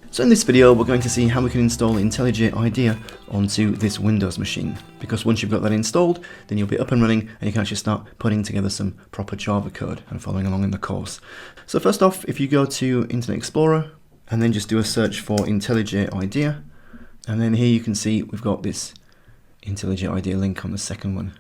So in this video we're going to see how we can install IntelliJ IDEA onto this Windows machine, because once you've got that installed then you'll be up and running and you can actually start putting together some proper Java code and following along in the course. So first off, if you go to Internet Explorer and then just do a search for IntelliJ IDEA, and then here you can see we've got this IntelliJ IDEA link on the second one.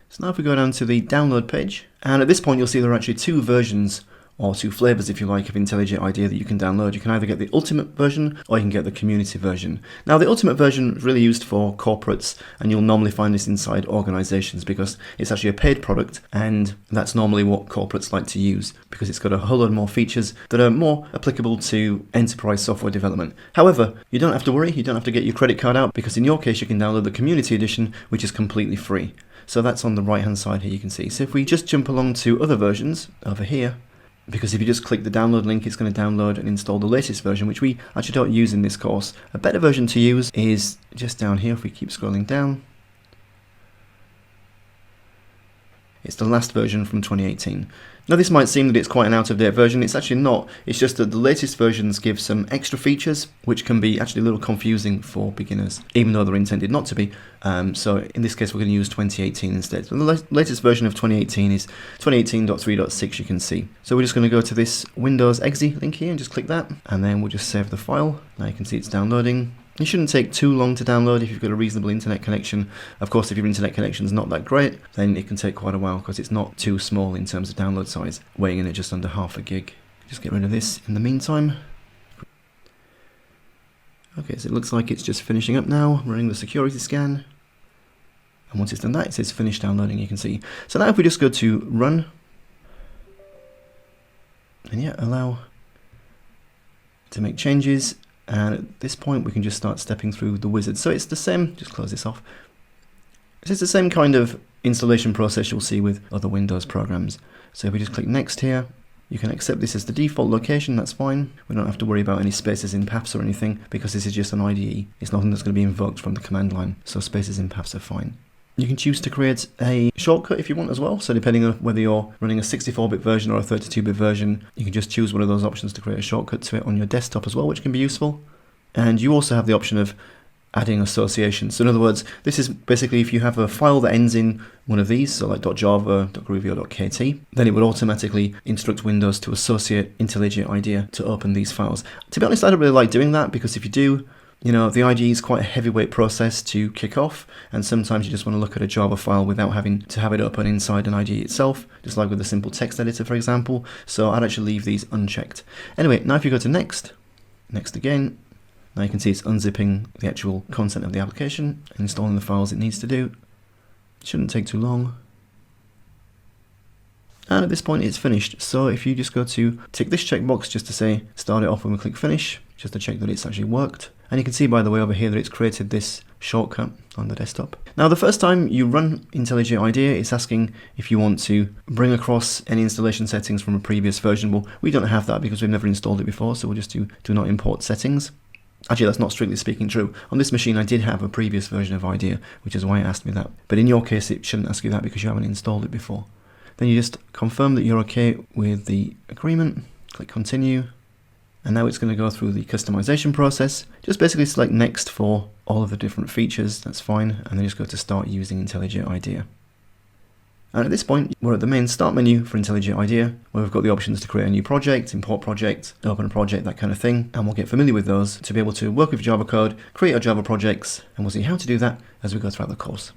So now if we go down to the download page, and at this point you'll see there are actually two versions, or two flavors if you like, of IntelliJ IDEA that you can download. You can either get the ultimate version or you can get the community version. Now the ultimate version is really used for corporates, and you'll normally find this inside organizations because it's actually a paid product, and that's normally what corporates like to use because it's got a whole lot more features that are more applicable to enterprise software development. However, you don't have to worry, you don't have to get your credit card out, because in your case you can download the community edition, which is completely free. So that's on the right hand side here, you can see. So if we just jump along to other versions over here, because if you just click the download link, it's going to download and install the latest version, which we actually don't use in this course. A better version to use is just down here. If we keep scrolling down, it's the last version from 2018. Now this might seem that it's quite an out-of-date version. It's actually not. It's just that the latest versions give some extra features which can be actually a little confusing for beginners, even though they're intended not to be. So in this case we're going to use 2018 instead. So the latest version of 2018 is 2018.3.6, you can see. So we're just going to go to this Windows exe link here and just click that, and then we'll just save the file. Now you can see it's downloading. It shouldn't take too long to download if you've got a reasonable internet connection. Of course, if your internet connection is not that great, then it can take quite a while because it's not too small in terms of download size, weighing in at just under half a gig. Just get rid of this in the meantime. Okay, so it looks like it's just finishing up now, running the security scan. And once it's done that, it says finish downloading, you can see. So now if we just go to run, and yeah, allow to make changes. And at this point we can just start stepping through the wizard. So it's the same, just close this off. It's the same kind of installation process you'll see with other Windows programs. So if we just click next here, you can accept this as the default location, that's fine. We don't have to worry about any spaces in paths or anything because this is just an IDE. It's nothing that's going to be invoked from the command line, so spaces in paths are fine. You can choose to create a shortcut if you want as well, so depending on whether you're running a 64-bit version or a 32-bit version, you can just choose one of those options to create a shortcut to it on your desktop as well, which can be useful. And you also have the option of adding associations. So in other words, this is basically if you have a file that ends in one of these, so like .java, .groovy or .kt, then it would automatically instruct Windows to associate IntelliJ IDEA to open these files. To be honest, I don't really like doing that because if you do, you know, the IDE is quite a heavyweight process to kick off, and sometimes you just want to look at a Java file without having to have it open inside an IDE itself, just like with a simple text editor, for example. So I'd actually leave these unchecked. Anyway, now if you go to next, next again, now you can see it's unzipping the actual content of the application and installing the files it needs to do. It shouldn't take too long. And at this point it's finished. So if you just go to tick this checkbox just to say start it off when we click finish, just to check that it's actually worked. And you can see by the way over here that it's created this shortcut on the desktop. Now the first time you run IntelliJ IDEA, it's asking if you want to bring across any installation settings from a previous version. Well, we don't have that because we've never installed it before, so we'll just do not import settings. Actually, that's not strictly speaking true. On this machine I did have a previous version of IDEA, which is why it asked me that. But in your case it shouldn't ask you that because you haven't installed it before. Then you just confirm that you're okay with the agreement, click continue. And now it's going to go through the customization process. Just basically select next for all of the different features, that's fine, and then just go to start using IntelliJ IDEA. And at this point, we're at the main start menu for IntelliJ IDEA, where we've got the options to create a new project, import project, open a project, that kind of thing, and we'll get familiar with those to be able to work with Java code, create our Java projects, and we'll see how to do that as we go throughout the course.